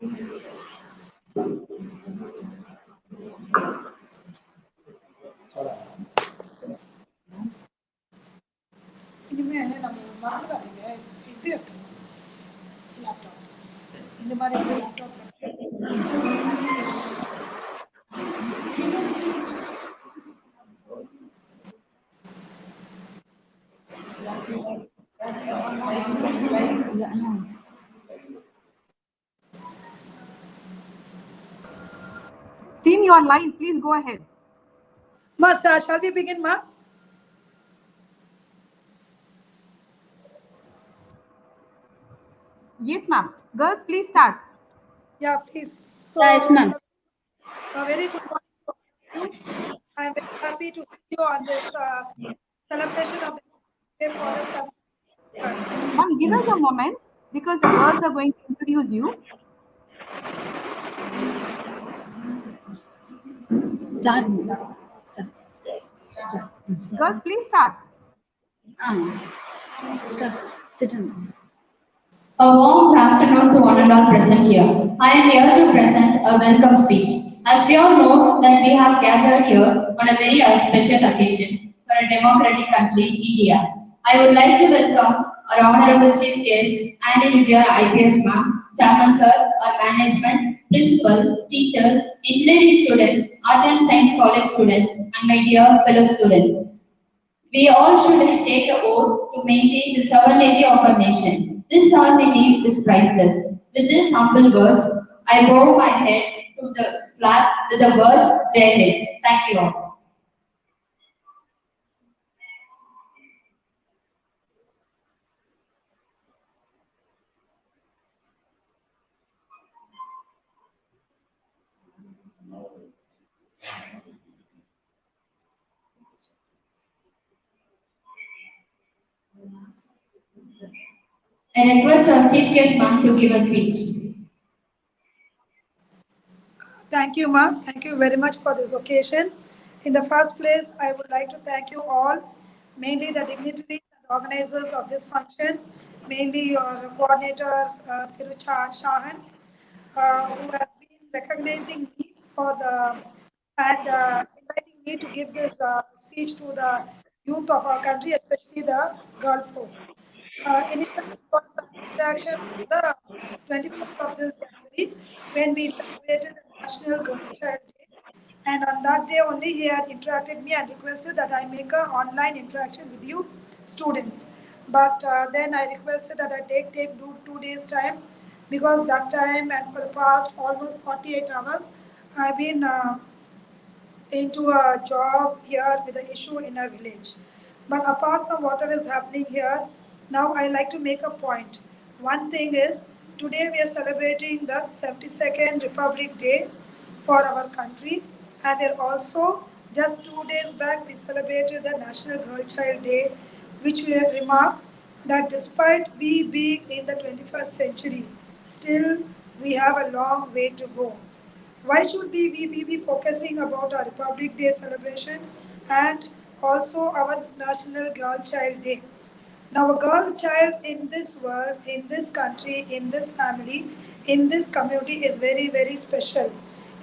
இனிமே நம்ம மறந்துடாதீங்க இது எடுத்துக்கணும் லேப்டாப் இந்த மாதிரி laptop Team, you are live. Please go ahead. Ma, shall we begin, ma? Yes, ma'am. Girls, please start. Yeah, please. So, Yes, ma'am. a very good morning to you. I am very happy to see you on this celebration of the day for the summer. Ma'am, give us a moment because the girls are going to introduce you. Start. Girls, please start. Start. Sit down. A warm afternoon to one and all present here. I am here to present a welcome speech. As we all know that we have gathered here on a very special occasion for a democratic country, India. I would like to welcome our Honorable Chief Guest, Andy Vijaya IPS Ma'am, Chairman Sir, our management, principal, teachers, engineering students, art and science college students, and my dear fellow students. We all should take an oath to maintain the sovereignty of our nation. This sovereignty is priceless. With these humble words, I bow my head to the flag with the words Jai Hind. Thank you all. I request our Chief Guest Ma'am to give a speech. Thank you, Ma. Thank you very much for this occasion. In the first place, I would like to thank you all, mainly the dignitaries and organizers of this function, mainly your coordinator, Tirucha Shahan, who has been recognizing me for the and inviting me to give this speech to the youth of our country, especially the girl folks. Initially, it was an interaction on the 24th of this January when we celebrated the National Girl Child Day. And on that day only, he had interacted me and requested that I make an online interaction with you students. But then I requested that I take 2 days time because that time and for the past almost 48 hours, I've been into a job here with the issue in a village. But apart from whatever is happening here, now I like to make a point. One thing is, today we are celebrating the 72nd Republic Day for our country, and we're also just 2 days back we celebrated the National Girl Child Day, which remarks that despite we being in the 21st century, still we have a long way to go. Why should we be focusing about our Republic Day celebrations and also our National Girl Child Day? Now, a girl child in this world, in this country, in this family, in this community is very, very special.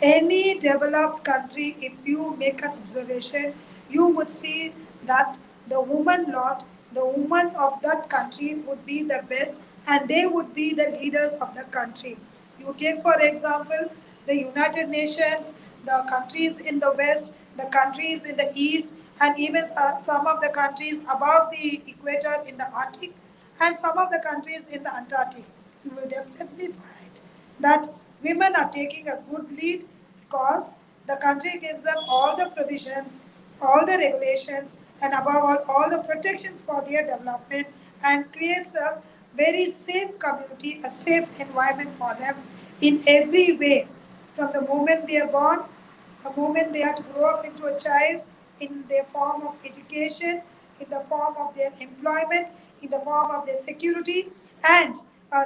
Any developed country, if you make an observation, you would see that the woman lot, the woman of that country would be the best and they would be the leaders of the country. You take, for example, the United Nations, the countries in the West, the countries in the East, and even some of the countries above the equator in the Arctic, and some of the countries in the Antarctic. You will definitely find that women are taking a good lead because the country gives them all the provisions, all the regulations, and above all the protections for their development and creates a very safe community, a safe environment for them in every way. From the moment they are born, the moment they have to grow up into a child, in their form of education, in the form of their employment, in the form of their security, and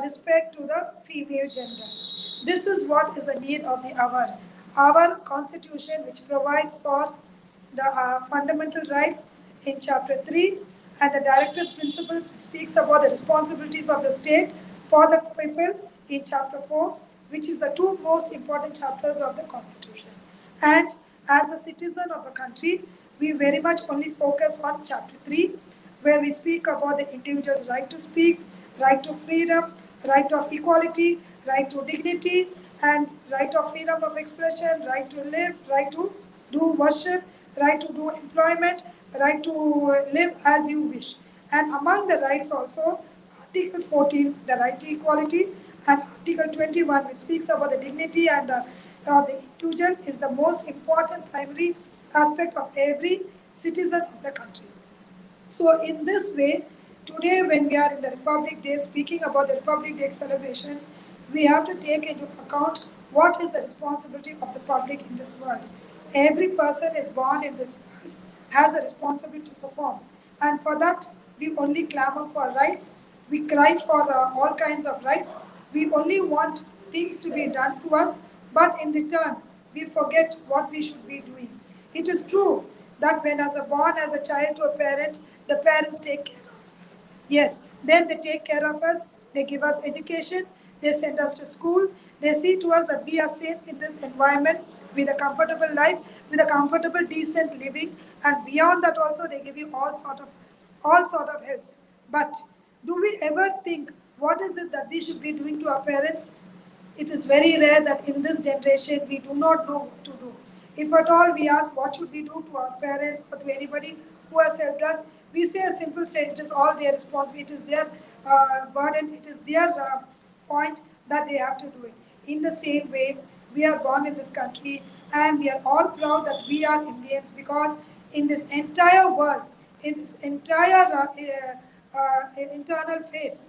respect to the female gender. This is what is the need of the hour. Our constitution, which provides for the fundamental rights in chapter 3 and the directive principles which speaks about the responsibilities of the state for the people in chapter 4 which is the two most important chapters of the Constitution. And as a citizen of a country, we very much only focus on chapter 3, where we speak about the individual's right to speak, right to freedom, right of equality, right to dignity, and right of freedom of expression, right to live, right to do worship, right to do employment, right to live as you wish. And among the rights also, Article 14, the right to equality, and Article 21, which speaks about the dignity and the individual, is the most important primary aspect of every citizen of the country. So in this way, today when we are in the Republic Day, speaking about the Republic Day celebrations, we have to take into account what is the responsibility of the public in this world. Every person is born in this world has a responsibility to perform. And for that, we only clamor for rights. We cry for all kinds of rights. We only want things to be done to us, but in return, we forget what we should be doing. It is true that when as a born as a child to a parent, the parents take care of us. Yes, then they take care of us, they give us education, they send us to school, they see to us that we are safe in this environment with a comfortable life, with a comfortable, decent living, and beyond that also they give you all sort of helps. But do we ever think what is it that we should be doing to our parents? It is very rare that in this generation we do not know what to do. If at all we ask what should we do to our parents or to anybody who has helped us, we say a simple statement: it is all their responsibility, it is their burden, it is their point that they have to do it. In the same way, we are born in this country and we are all proud that we are Indians, because in this entire world, in this entire internal phase,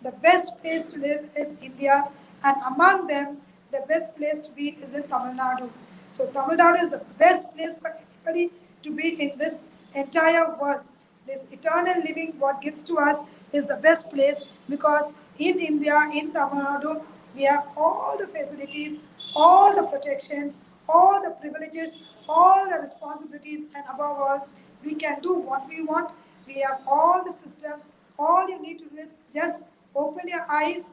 the best place to live is India, and among them, the best place to be is in Tamil Nadu. So Tamil Nadu is the best place for anybody to be in this entire world. This eternal living, what gives to us, is the best place, because in India, in Tamil Nadu, we have all the facilities, all the protections, all the privileges, all the responsibilities, and above all, we can do what we want. We have all the systems. All you need to do is just open your eyes,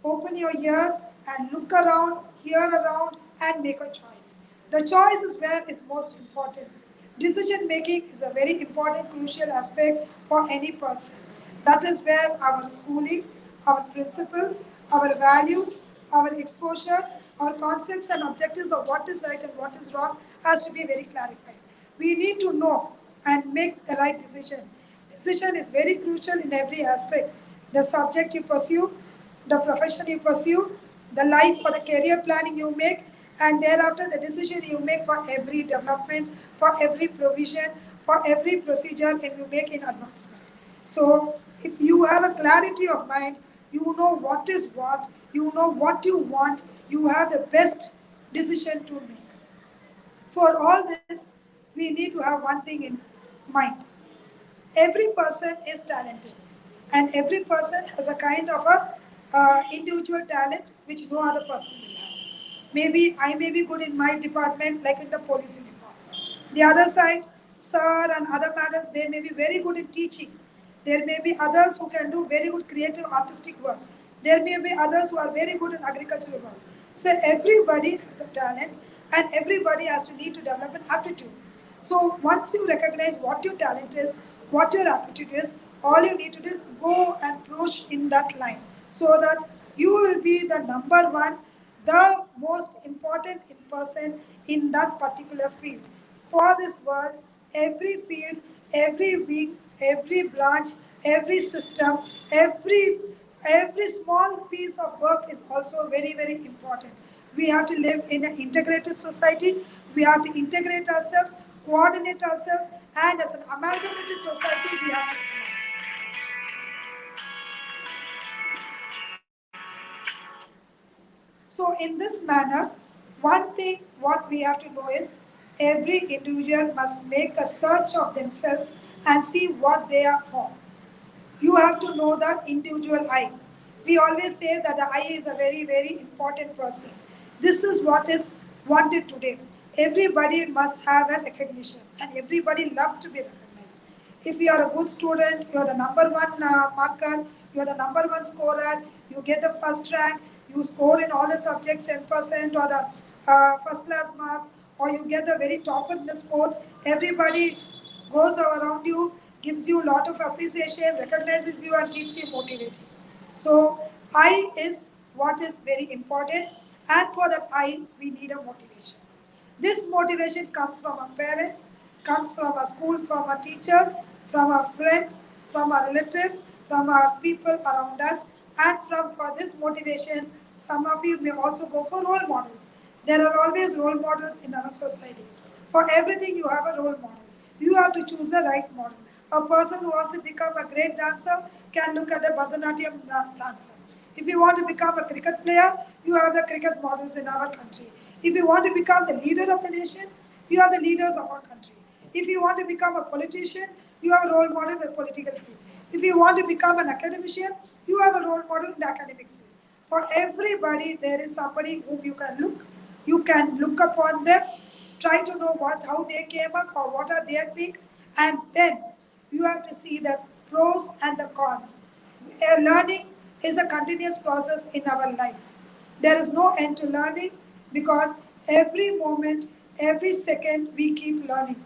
open your ears, and look around, hear around, and make a choice. The choice is where is most important. Decision making is a very important, crucial aspect for any person. That is where our schooling, our principles, our values, our exposure, our concepts and objectives of what is right and what is wrong has to be very clarified. We need to know and make the right decision. Decision is very crucial in every aspect. The subject you pursue, the profession you pursue, the life or the career planning you make, and thereafter the decision you make for every development, for every provision, for every procedure, and you make in advancement. So if you have a clarity of mind, you know what is what, you know what you want, you have the best decision to make. For all this, we need to have one thing in mind. Every person is talented, and every person has a kind of a individual talent which no other person will have. Maybe I may be good in my department, like in the policing department. The other side, sir and other madams, they may be very good in teaching. There may be others who can do very good creative artistic work. There may be others who are very good in agricultural work. So everybody has a talent, and everybody has to need to develop an aptitude. So once you recognize what your talent is, what your aptitude is, all you need to do is go and push in that line, so that you will be the number one, the most important in person in that particular field. For this world, every field, every wing, every branch, every system, every small piece of work is also very, very important. We have to live in an integrated society. We have to integrate ourselves, coordinate ourselves, and as an amalgamated society, we have to. So in this manner, one thing what we have to know is every individual must make a search of themselves and see what they are for. You have to know the individual I. We always say that the I is a very, very important person. This is what is wanted today. Everybody must have a recognition, and everybody loves to be recognized. If you are a good student, you are the number one marker, you are the number one scorer, you get the first rank, You score in all the subjects 10% or the first class marks, or you get the very top in the sports, everybody goes around you, gives you a lot of appreciation, recognizes you, and keeps you motivated. So I is what is very important, and for that I we need a motivation. This motivation comes from our parents, comes from our school, from our teachers, from our friends, from our relatives, from our people around us, and from for this motivation, some of you may also go for role models. There are always role models in our society. For everything, you have a role model. You have to choose the right model. A person who wants to become a great dancer can look at a Bharatanatyam dancer. If you want to become a cricket player, you have the cricket models in our country. If you want to become the leader of the nation, you are the leaders of our country. If you want to become a politician, you have a role model in the political field. If you want to become an academician, you have a role model in the academic field. For everybody, there is somebody whom you can look. You can look upon them, try to know how they came up or what are their things, and then you have to see the pros and the cons. Learning is a continuous process in our life. There is no end to learning because every moment, every second, we keep learning.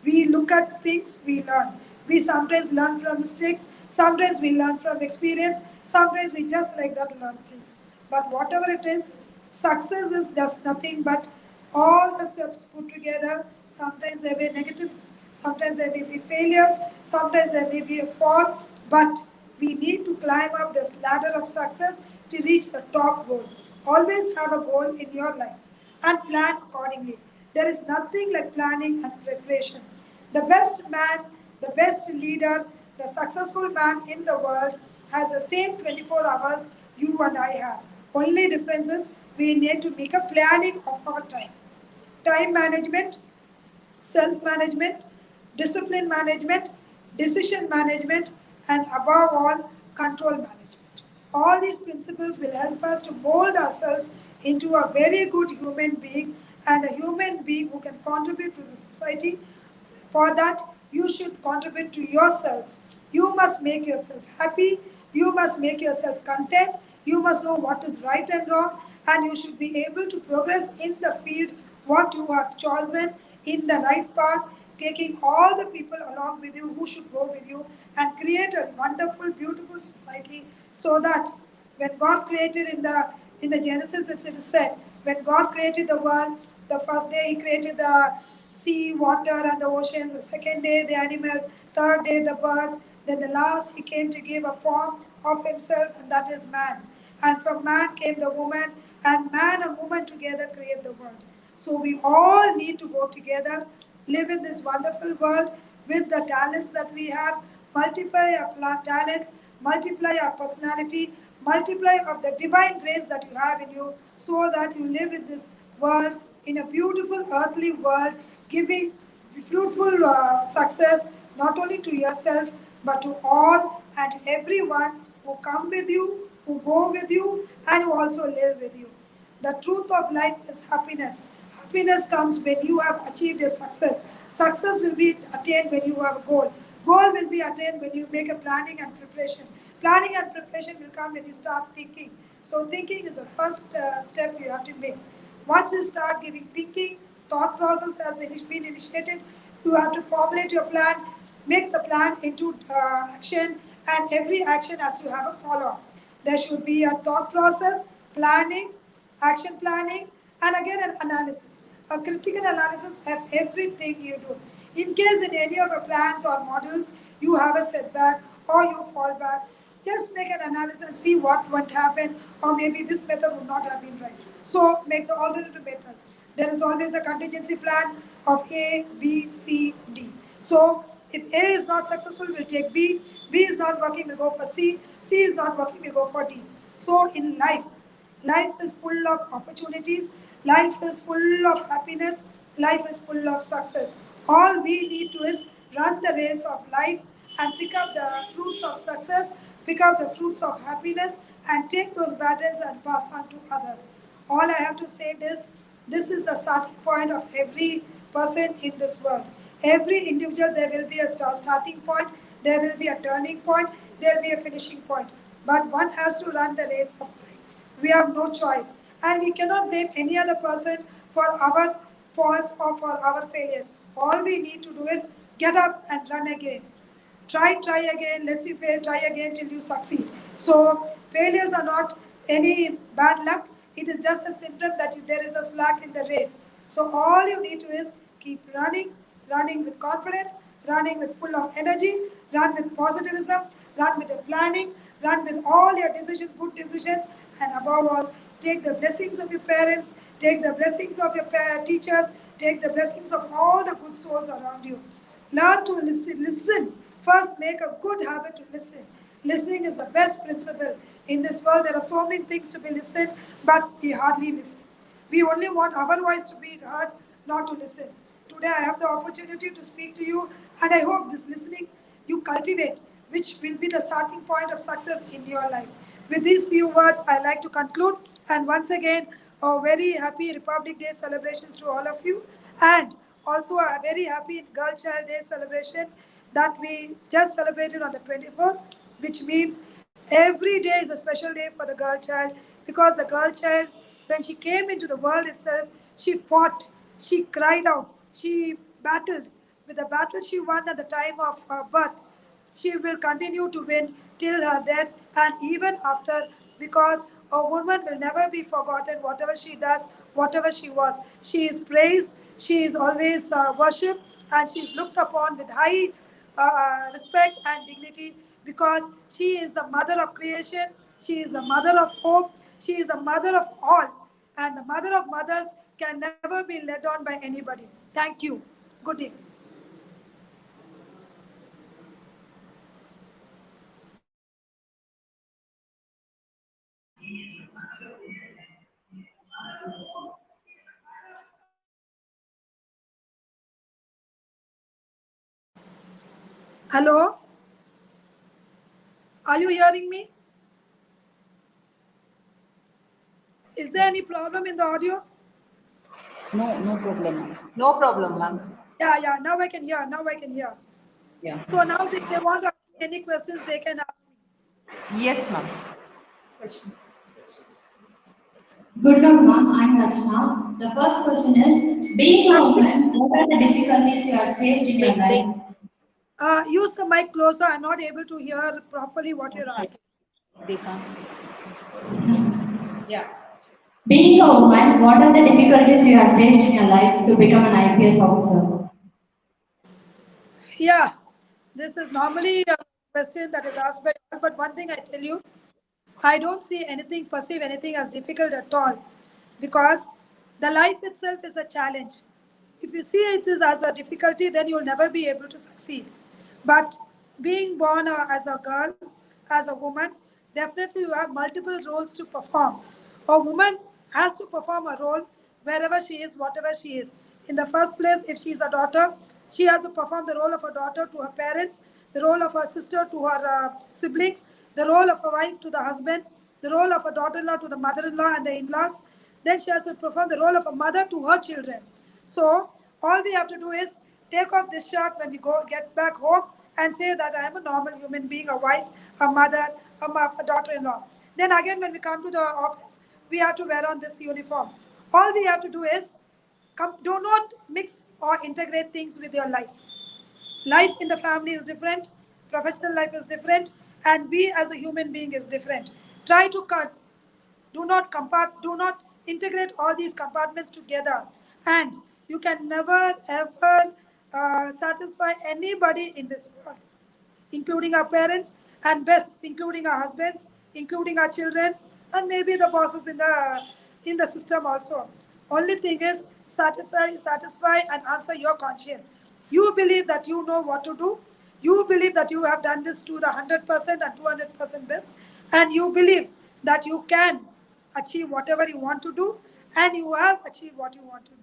We look at things, we learn. We sometimes learn from mistakes, sometimes we learn from experience, sometimes we just like that learn things. But whatever it is, success is just nothing but all the steps put together. Sometimes there may be negatives, sometimes there may be failures, sometimes there may be a fall, but we need to climb up this ladder of success to reach the top goal. Always have a goal in your life and plan accordingly. There is nothing like planning and preparation. The best man, the best leader, the successful man in the world has the same 24 hours you and I have. Only difference is we need to make a planning of our time. Time management, self management, discipline management, decision management, and above all, control management. All these principles will help us to mold ourselves into a very good human being and a human being who can contribute to the society. For that, you should contribute to yourselves. You must make yourself happy. You must make yourself content. You must know what is right and wrong, and you should be able to progress in the field what you have chosen in the right path, taking all the people along with you who should go with you and create a wonderful, beautiful society so that when God created in the Genesis, it is said, when God created the world, the first day He created the sea, water, and the oceans. The second day, the animals. Third day, the birds. Then the last, He came to give a form of Himself, and that is man. And from man came the woman, and man and woman together create the world. So we all need to go together, live in this wonderful world with the talents that we have, multiply our talents, multiply our personality, multiply of the divine grace that you have in you, so that you live in this world, in a beautiful earthly world, giving fruitful success not only to yourself but to all and everyone who come with you, who go with you, and who also live with you. The truth of life is happiness. Happiness comes when you have achieved a success. Success will be attained when you have a goal. Goal will be attained when you make a planning and preparation. Planning and preparation will come when you start thinking. So thinking is the first step you have to make. Once you start giving thinking, thought process has been initiated, you have to formulate your plan, make the plan into action, and every action has to have a follow-up. There should be a thought process, planning, action planning, and again an analysis. A critical analysis of everything you do. In case in any of your plans or models you have a setback or you fall back, just make an analysis and see what won't happen, or maybe this method would not have been right. So make the alternative method. There is always a contingency plan of A, B, C, D. So if A is not successful, we'll take B. B is not working, we'll go for C. C is not working, we'll go for D. So in life, life is full of opportunities. Life is full of happiness. Life is full of success. All we need to is run the race of life and pick up the fruits of success, pick up the fruits of happiness, and take those battles and pass on to others. All I have to say is this is the starting point of every person in this world. Every individual, there will be a starting point, there will be a turning point, there will be a finishing point. But one has to run the race of life. We have no choice. And we cannot blame any other person for our faults or for our failures. All we need to do is get up and run again. Try again. Lest you fail, try again till you succeed. So failures are not any bad luck. It is just a symptom that there is a slack in the race. So all you need to is keep running, running with confidence, running with full of energy, run with positivism, run with the planning, run with all your decisions, good decisions, and above all, take the blessings of your parents, take the blessings of your teachers, take the blessings of all the good souls around you. Learn to listen. Listen. First, make a good habit to listen. Listening is the best principle. In this world, there are so many things to be listened, but we hardly listen. We only want our voice to be heard, not to listen. Today, I have the opportunity to speak to you, and I hope this listening you cultivate, which will be the starting point of success in your life. With these few words, I like to conclude. And once again, a very happy Republic Day celebrations to all of you. And also a very happy Girl Child Day celebration that we just celebrated on the 24th, which means every day is a special day for the girl child because the girl child, when she came into the world itself, she fought, she cried out, she battled. With the battle she won at the time of her birth, she will continue to win till her death and even after because a woman will never be forgotten whatever she does, whatever she was. She is praised, she is always worshipped, and she is looked upon with high respect and dignity because she is the mother of creation, she is the mother of hope, she is the mother of all, and the mother of mothers can never be led on by anybody. Thank you. Good day. Hello? Are you hearing me? Is there any problem in the audio? No, no problem, ma'am. No problem, ma'am. Yeah. Now I can hear. Now I can hear. Yeah. So now they want to ask me any questions, they can ask me. Yes, ma'am. Questions. Good luck, ma'am. I'm Rachna. The first question is, being a woman, what are the difficulties you have faced in your Wait. life? Use the mic closer. I'm not able to hear properly what you're asking. They can't. Yeah. Being a woman, what are the difficulties you have faced in your life to become an IPS officer? Yeah, this is normally a question that is asked by all, but one thing I tell you, I don't see anything, perceive anything as difficult at all because the life itself is a challenge. If you see it is as a difficulty, then you'll never be able to succeed. But being born as a girl, as a woman, definitely you have multiple roles to perform. A woman has to perform a role wherever she is, whatever she is. In the first place, if she is a daughter, she has to perform the role of a daughter to her parents, the role of a sister to her siblings, the role of a wife to the husband, the role of a daughter-in-law to the mother-in-law and the in-laws. Then she has to perform the role of a mother to her children. So all we have to do is take off this shirt when we get back home and say that I am a normal human being, a wife, a mother, a daughter-in-law. Then again when we come to the office, we have to wear on this uniform. All we have to do is do not mix or integrate things with your life. Life in the family is different, professional life is different, and we as a human being is different. Try to cut, do not integrate all these compartments together, and you can never ever satisfy anybody in this world, including our parents, and best, including our husbands, including our children, and maybe the bosses in the system also. Only thing is satisfy and answer your conscience. You believe that you know what to do. You believe that you have done this to the 100% and 200% best, and you believe that you can achieve whatever you want to do, and you have achieved what you want to do.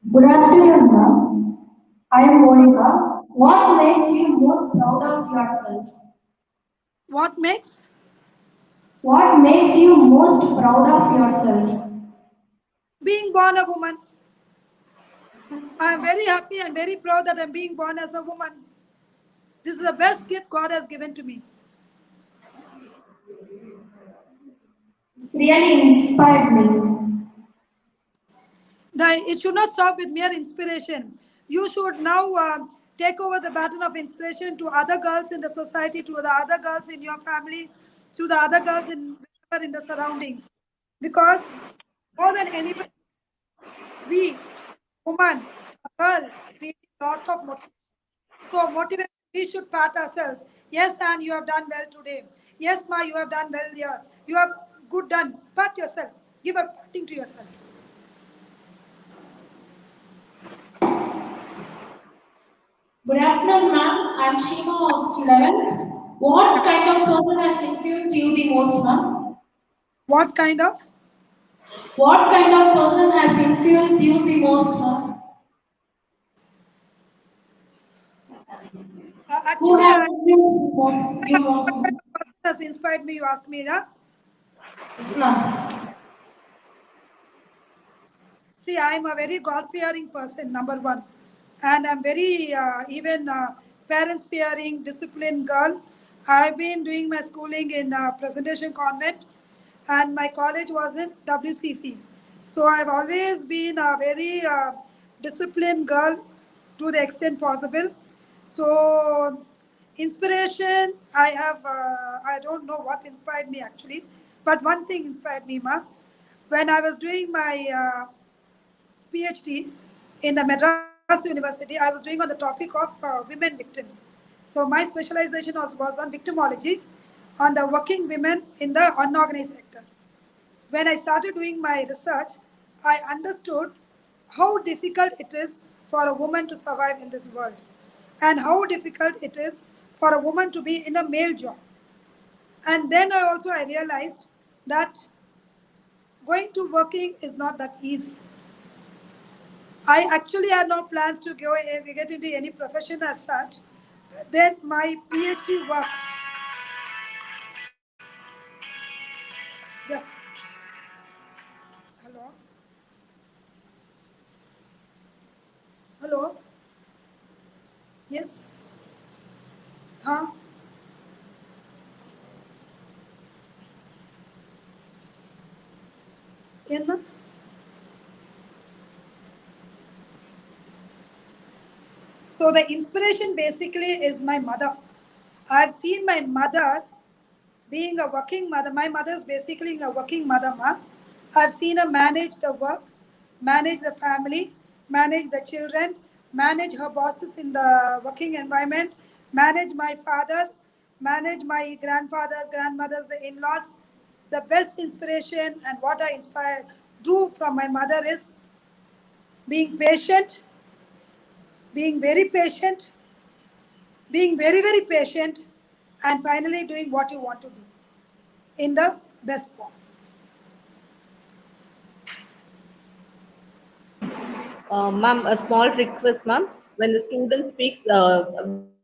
Good afternoon, ma'am. I am Monica. What makes you most proud of yourself? What makes? What makes you most proud of yourself? Being born a woman. I am very happy and very proud that I'm being born as a woman. This is the best gift God has given to me. It's really inspired me. It should not stop with mere inspiration. You should now take over the baton of inspiration to other girls in the society, to the other girls in your family, to the other girls in the surroundings. Because more than anybody, we, woman, a girl, we need a lot of motivation. So motivation, we should pat ourselves. Yes, Anne, you have done well today. Yes, Ma, you have done well here. You have good done. Pat yourself. Give a patting to yourself. Good afternoon, ma'am. I'm Shima of 11. What kind of person has influenced you the most, ma'am? What kind of? What kind of person has influenced you the most, ma'am? Who Actually, has influenced you most, what kind ma'am? of person has inspired me, you asked me, na? Yes, ma'am. See, I am a very God-fearing person, number one. And I'm very, even parents-fearing, disciplined girl. I've been doing my schooling in Presentation Convent, and my college was in WCC. So I've always been a very disciplined girl to the extent possible. So inspiration, I don't know what inspired me actually, but one thing inspired me, ma. When I was doing my PhD in the Madras University, I was doing on the topic of women victims. So my specialization was on victimology, on the working women in the unorganized sector. When I started doing my research, I understood how difficult it is for a woman to survive in this world and how difficult it is for a woman to be in a male job. And then I realized that going to working is not that easy. I actually had no plans to get into any profession as such. But then my PhD work, just hello, hello, yes, huh, in the, so the inspiration basically is my mother. I've seen my mother being a working mother. My mother is basically a working mother, ma. I've seen her manage the work, manage the family, manage the children, manage her bosses in the working environment, manage my father, manage my grandfathers, grandmothers, the in-laws. The best inspiration and what I inspire drew from my mother is being patient, being very patient, being very, very patient, and finally doing what you want to do in the best form. Ma'am, a small request, ma'am. When the student speaks,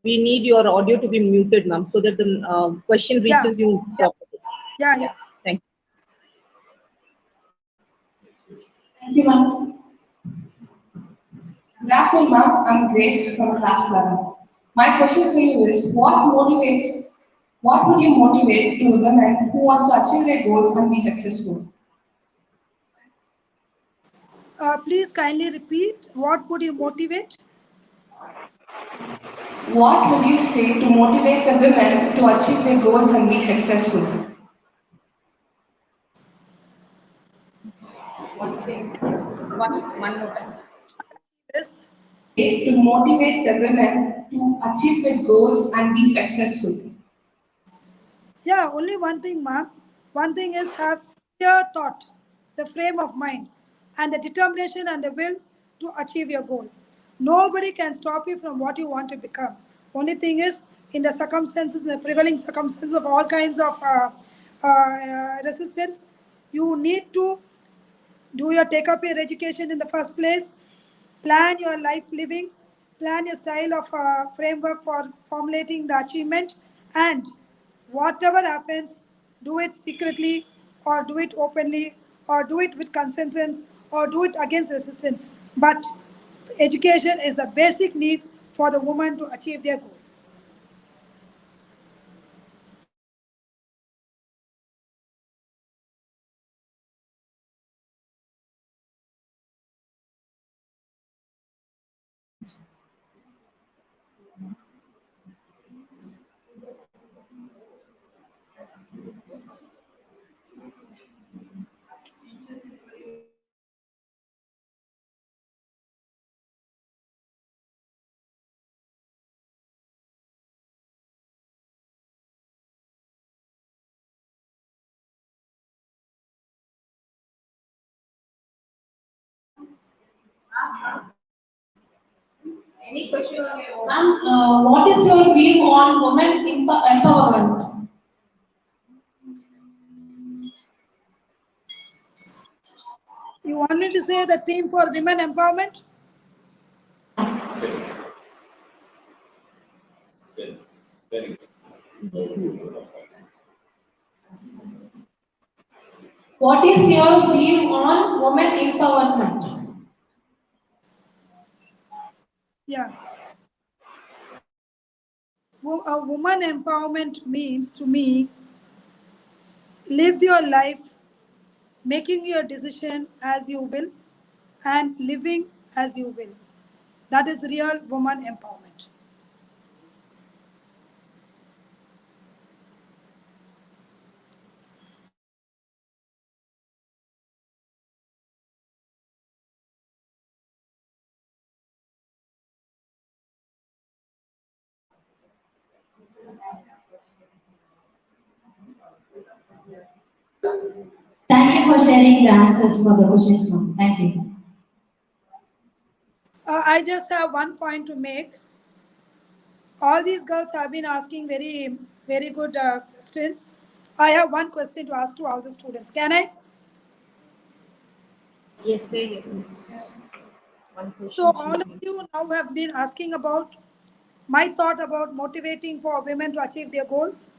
we need your audio to be muted, ma'am, so that the question reaches Yeah, you yeah, properly. yeah, Yeah, yeah. thank you. Thank you, ma'am. Good afternoon, ma'am. I'm Grace from class 11. My question for you is, what would you motivate to a woman who wants to achieve their goals and be successful? Please kindly repeat. What would you motivate? What will you say to motivate the women to achieve their goals and be successful? One more time. Yes. To motivate the women to achieve their goals and be successful. Yeah, only one thing, ma'am. One thing is have clear thought, the frame of mind, and the determination and the will to achieve your goal. Nobody can stop you from what you want to become. Only thing is, in the circumstances, the prevailing circumstances of all kinds of resistance, you need to take up your education in the first place, Plan your life living, plan your style of framework for formulating the achievement, and whatever happens, do it secretly or do it openly or do it with consensus or do it against resistance. But education is the basic need for the woman to achieve their goal. Ma'am, what is your view on women empowerment? You want me to say the theme for women empowerment? What is your view on women empowerment? Yeah. A woman empowerment means to me live your life making your decision as you will and living as you will. That is real woman empowerment. Thank you for sharing the answers for the questions, ma'am. Thank you. I just have one point to make. All these girls have been asking very, very good questions. I have one question to ask to all the students. Can I? Yes, yes. One So question. all of you now have been asking about my thought about motivating for women to achieve their goals,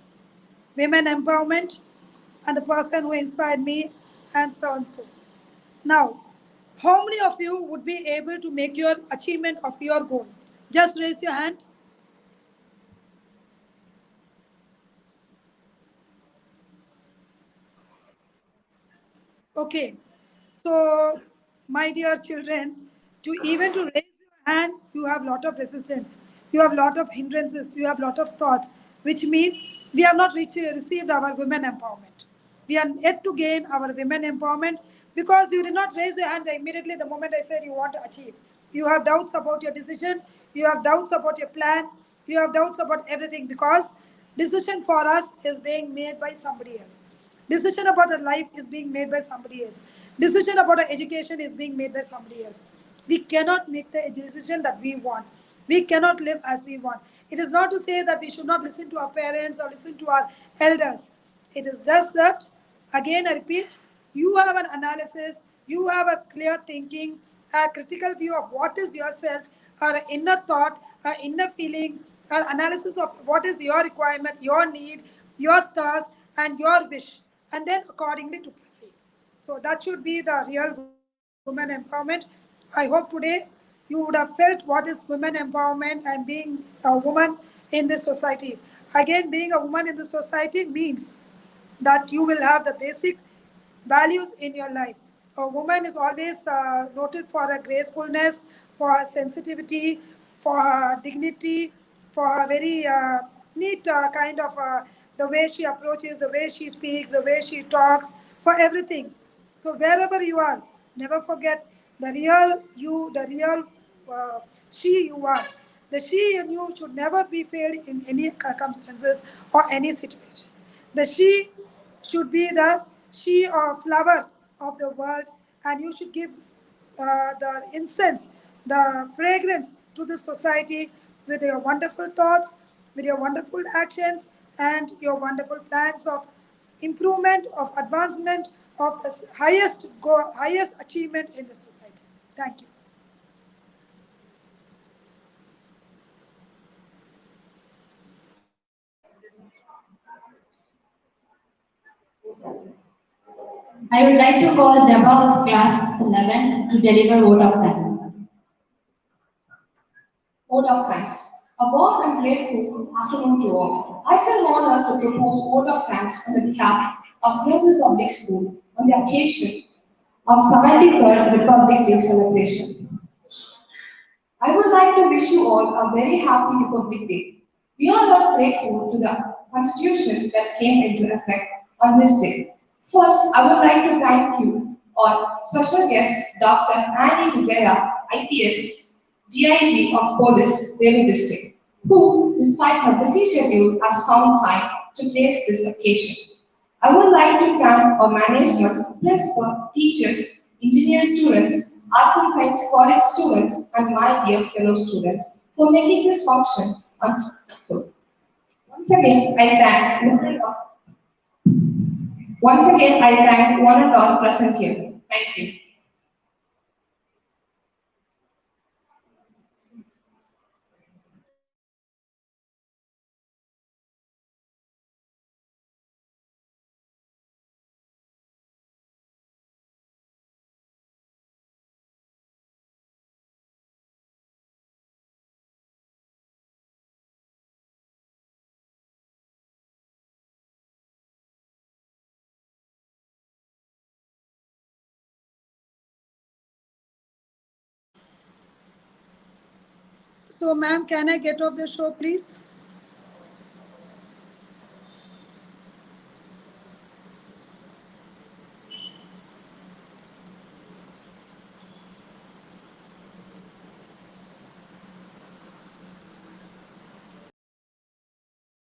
women empowerment, and the person who inspired me, and so on so. Now, how many of you would be able to make your achievement of your goal? Just raise your hand. Okay. So, my dear children, to even to raise your hand, you have lot of resistance. You have lot of hindrances. You have lot of thoughts, which means we have not received our women empowerment. We are yet to gain our women empowerment because you did not raise your hand immediately the moment I said you want to achieve. You have doubts about your decision. You have doubts about your plan. You have doubts about everything because decision for us is being made by somebody else. Decision about our life is being made by somebody else. Decision about our education is being made by somebody else. We cannot make the decision that we want. We cannot live as we want. It is not to say that we should not listen to our parents or listen to our elders. It is just that, again, I repeat, you have an analysis, you have a clear thinking, a critical view of what is yourself, or inner thought, or inner feeling, or analysis of what is your requirement, your need, your thirst, and your wish, and then accordingly to proceed. So that should be the real women empowerment. I hope today you would have felt what is women empowerment and being a woman in this society. Again, being a woman in the society means that you will have the basic values in your life. A woman is always noted for her gracefulness, for her sensitivity, for her dignity, for her very neat kind of the way she approaches, the way she speaks, the way she talks, for everything. So wherever you are, never forget the real you, the real she you are. The she in you should never be failed in any circumstances or any situations. The she should be the she or flower of the world, and you should give the incense, the fragrance to the society with your wonderful thoughts, with your wonderful actions, and your wonderful plans of improvement, of advancement, of the highest goal, highest achievement in the society. Thank you. I would like to call Jabba of class 11 to deliver vote of thanks. Vote of thanks. A warm and grateful afternoon to all. I feel honored to propose vote of thanks on the behalf of Global Public School on the occasion of 73rd Republic Day celebration. I would like to wish you all a very happy Republic Day. We are all grateful to the Constitution that came into effect on this day. First, I would like to thank you, our special guest, Dr. Annie Vijaya, IPS, DIG of Police, Vellore District, who, despite her busy schedule, has found time to grace this occasion. I would like to thank our management, principal, teachers, engineer students, arts and science college students, and my dear fellow students for making this function unsuccessful. Once again, I thank one and all present here. Thank you. So, ma'am, can I get off the show, please?